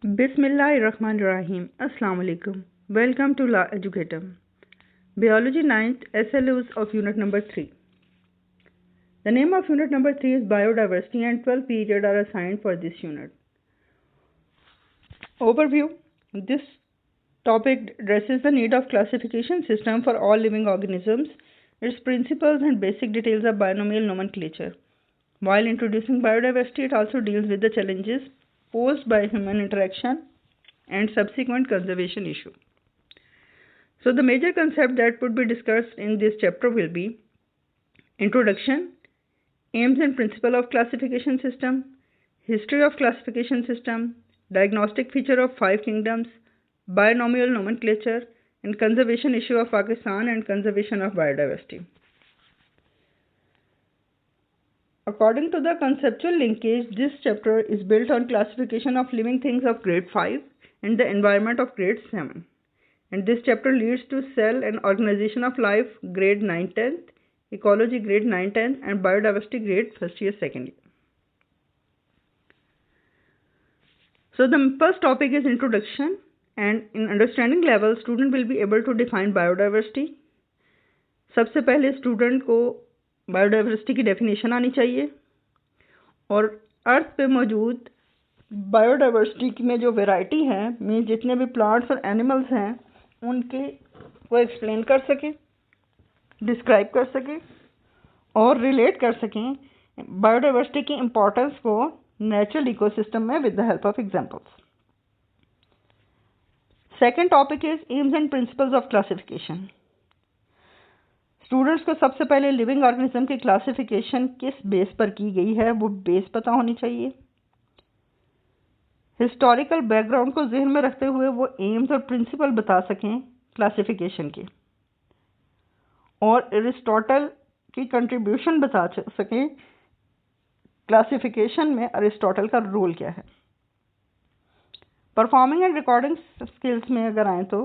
Bismillahirrahmanirrahim. Assalamu alaikum. Welcome to La Educator. Biology 9th SLUs of unit number 3. The name of unit number 3 is biodiversity and 12 periods are assigned for this unit. Overview. This topic addresses the need of classification system for all living organisms, its principles and basic details of binomial nomenclature. While introducing biodiversity, it also deals with the challenges posed by human interaction and subsequent conservation issue. So the major concept that would be discussed in this chapter will be introduction, aims and principle of classification system, history of classification system, diagnostic feature of 5 kingdoms, binomial nomenclature, and conservation issue of Pakistan and conservation of biodiversity. According to the conceptual linkage, this chapter is built on classification of living things of grade 5 and the environment of grade 7. And this chapter leads to cell and organization of life grade 9-10th, ecology grade 9-10, and biodiversity grade 1st year 2nd year. So the first topic is introduction, and in understanding level student will be able to define biodiversity. सबसे पहले student को biodiversity की definition आनी चाहिए और अर्थ पे मौजूद biodiversity में जो वैरायटी है में जितने भी प्लांट्स और एनिमल्स हैं उनके को एक्सप्लेन कर सकें, डिस्क्राइब कर सकें और रिलेट कर सकें बायोडाइवर्सिटी की इम्पोर्टेंस को नेचुरल इकोसिस्टम में with the help of examples. Second topic is AIIMS and principles of classification. Students को सबसे पहले लिविंग ऑर्गेनिज्म की क्लासिफिकेशन किस बेस पर की गई है वो बेस पता होनी चाहिए. हिस्टोरिकल बैकग्राउंड को जहन में रखते हुए वो एम्स और प्रिंसिपल बता सकें क्लासिफिकेशन के और एरिस्टोटल की कंट्रीब्यूशन बता सकें क्लासिफिकेशन में एरिस्टोटल का रोल क्या है. परफॉर्मिंग एंड रिकॉर्डिंग स्किल्स में अगर आए तो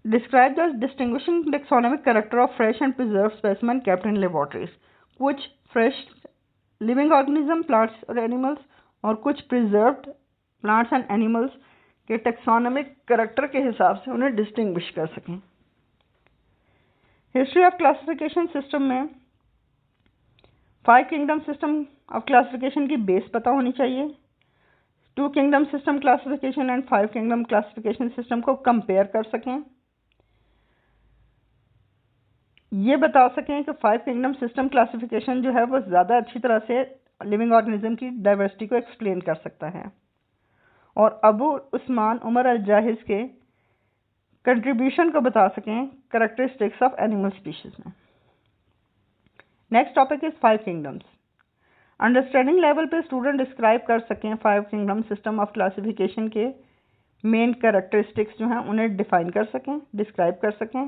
describe the distinguishing taxonomic character of fresh and preserved specimen kept in laboratories. कुछ fresh living organism plants और animals और कुछ preserved plants and animals के taxonomic character के हिसाब से उन्हें distinguish कर सकें. History of classification system में 5 kingdom system of classification की base पता होनी चाहिए. 2 kingdom system classification and 5 kingdom classification system को compare कर सकें. ये बता सकें कि 5 किंगडम सिस्टम क्लासिफिकेशन जो है वो ज़्यादा अच्छी तरह से लिविंग ऑर्गेनिज्म की डाइवर्सिटी को एक्सप्लेन कर सकता है और अबू उस्मान उमर अल जाहिज के कंट्रीब्यूशन को बता सकें कैरेक्टरिस्टिक्स ऑफ एनिमल स्पीशीज में. Next topic is 5 kingdoms. Understanding level पे स्टूडेंट डिस्क्राइब कर सकें 5 किंगडम सिस्टम ऑफ क्लासिफिकेशन के मेन कैरेक्टरिस्टिक्स जो हैं उन्हें डिफाइन कर सकें, डिस्क्राइब कर सकें.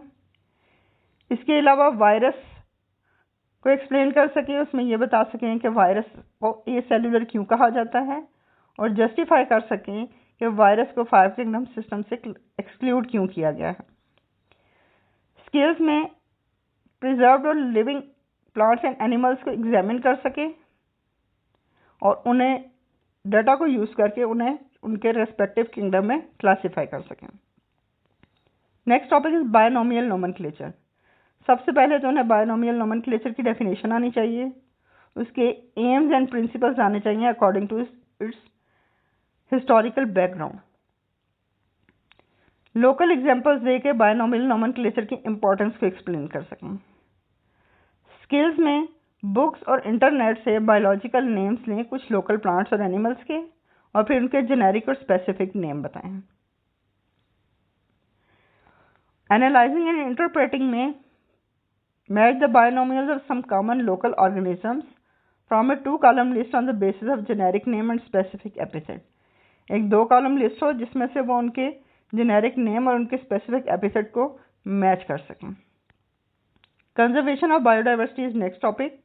इसके अलावा वायरस को एक्सप्लेन कर सकें, उसमें ये बता सकें कि वायरस को ए सेलुलर क्यों कहा जाता है और जस्टिफाई कर सकें कि वायरस को 5 किंगडम सिस्टम से एक्सक्लूड क्यों किया गया है. स्किल्स में प्रिजर्व्ड और लिविंग प्लांट्स एंड एनिमल्स को एग्जामिन कर सकें और उन्हें डाटा को यूज़ करके उन्हें उनके रेस्पेक्टिव किंगडम में क्लासीफाई कर सकें. Next topic is binomial nomenclature. सबसे पहले तो उन्हें बायनोमियल नोमेनक्लेचर की डेफिनेशन आनी चाहिए, उसके एम्स एंड प्रिंसिपल्स आने चाहिए according to its historical background. Local examples देके बायनोमियल नोमेनक्लेचर की इंपॉर्टेंस को एक्सप्लेन कर सकें. स्किल्स में बुक्स और इंटरनेट से बायोलॉजिकल नेम्स लें कुछ लोकल प्लांट्स और एनिमल्स के और फिर उनके जेनेरिक और स्पेसिफिक नेम बताएं. एनालाइजिंग एंड इंटरप्रेटिंग में match the binomials of some common local organisms from a 2-column list on the basis of generic name and specific epithet. एक 2 कॉलम लिस्ट हो जिसमें से वो उनके जेनेरिक नेम और उनके स्पेसिफिक एपिथेट को मैच कर सकें. Conservation of biodiversity is next topic.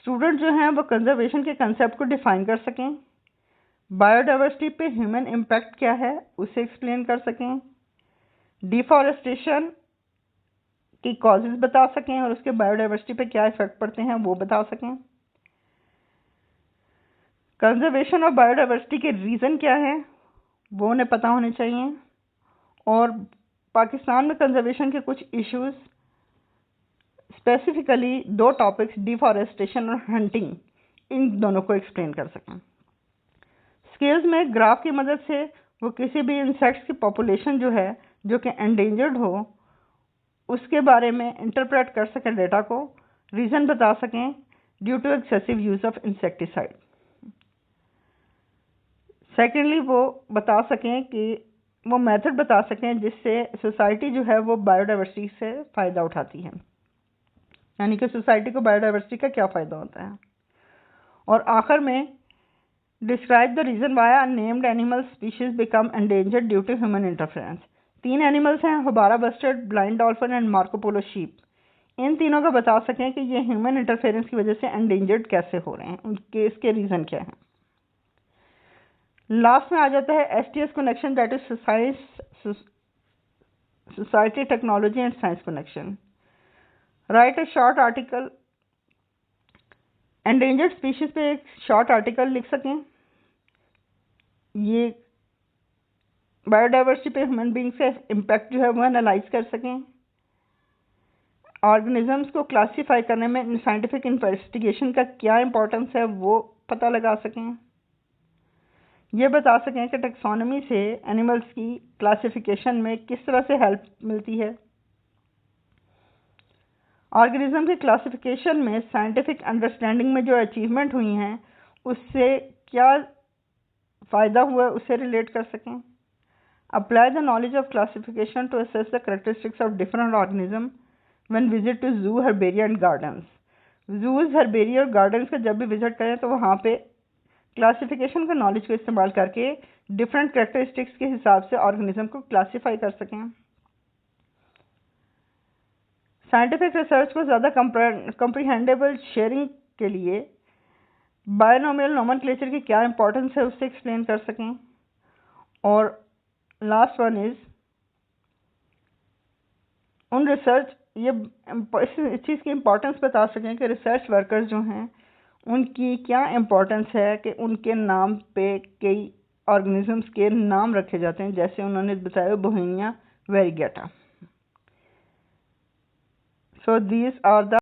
Student जो हैं वो कंजर्वेशन के कंसेप्ट को डिफाइन कर सकें, बायोडाइवर्सिटी पे ह्यूमन इम्पैक्ट क्या है उसे एक्सप्लेन कर सकें, डिफॉरेस्टेशन की कॉजेज बता सकें और उसके बायोडाइवर्सिटी पे क्या इफेक्ट पड़ते हैं वो बता सकें. कंजर्वेशन ऑफ बायोडाइवर्सिटी के रीज़न क्या है वो उन्हें पता होने चाहिए, और पाकिस्तान में कंजर्वेशन के कुछ इश्यूज, स्पेसिफिकली 2 टॉपिक्स डिफॉरेस्टेशन और हंटिंग, इन दोनों को एक्सप्लेन कर सकें। स्केल्स में ग्राफ की मदद से वो किसी भी इंसेक्ट्स की पॉपुलेशन जो है जो कि एंडेंजर्ड हो उसके बारे में इंटरप्रेट कर सकें डेटा को, रीज़न बता सकें due to excessive use of insecticide. Secondly वो बता सकें कि वो मेथड बता सकें जिससे सोसाइटी जो है वो बायोडाइवर्सिटी से फ़ायदा उठाती है, यानी कि सोसाइटी को बायोडाइवर्सिटी का क्या फ़ायदा होता है। और आखिर में describe the reason why unnamed animal species become endangered due to human interference. 3 animals हैं, houbara bustard, blind dolphin and Marco Polo sheep. इन तीनों का बता सकें कि ये ह्यूमन इंटरफेरेंस की वजह से एंडेंजर्ड कैसे हो रहे हैं, उनके इसके रीज़न क्या हैं। लास्ट में आ जाता है STS connection, that is society, technology and science connection. Right A short article, endangered species पे एक शॉर्ट आर्टिकल लिख सकें, ये बायोडाइवर्सिटी पे ह्यूमन बींग से इम्पैक्ट जो है वो एनालाइज कर सकें, ऑर्गेनिजम्स को क्लासीफाई करने में साइंटिफिक इन्वेस्टिगेशन का क्या इंपॉर्टेंस है वो पता लगा सकें, ये बता सकें कि टैक्सोनॉमी से एनिमल्स की क्लासिफिकेशन में किस तरह से हेल्प मिलती है, ऑर्गेनिज्म की क्लासिफिकेशन में साइंटिफिक अंडरस्टैंडिंग में जो अचीवमेंट हुई हैं उससे क्या फ़ायदा हुआ है उससे रिलेट कर सकें, apply the knowledge of classification to assess the characteristics of different organism when visit to zoo, herbaria and gardens. Zoos, herbaria और गार्डन्स का जब भी विजिट करें तो वहाँ पे क्लासिफिकेशन का नॉलेज को इस्तेमाल करके डिफरेंट करेक्टरिस्टिक्स के हिसाब से ऑर्गेनिज्म को क्लासीफाई कर सकें। साइंटिफिक रिसर्च को ज़्यादा कम्प्रीहेंडेबल शेयरिंग के लिए बायनोमियल नोमेनक्लेचर की क्या इंपॉर्टेंस है उससे एक्सप्लेन कर सकें। और लास्ट वन इज़ उन रिसर्च, ये इस चीज़ की इम्पोर्टेंस बता सकें कि रिसर्च वर्कर्स जो हैं उनकी क्या इम्पोर्टेंस है कि उनके नाम पे कई ऑर्गेनिजम्स के नाम रखे जाते हैं, जैसे उन्होंने बताया बोहेनिया वेरिगेटा। So these are the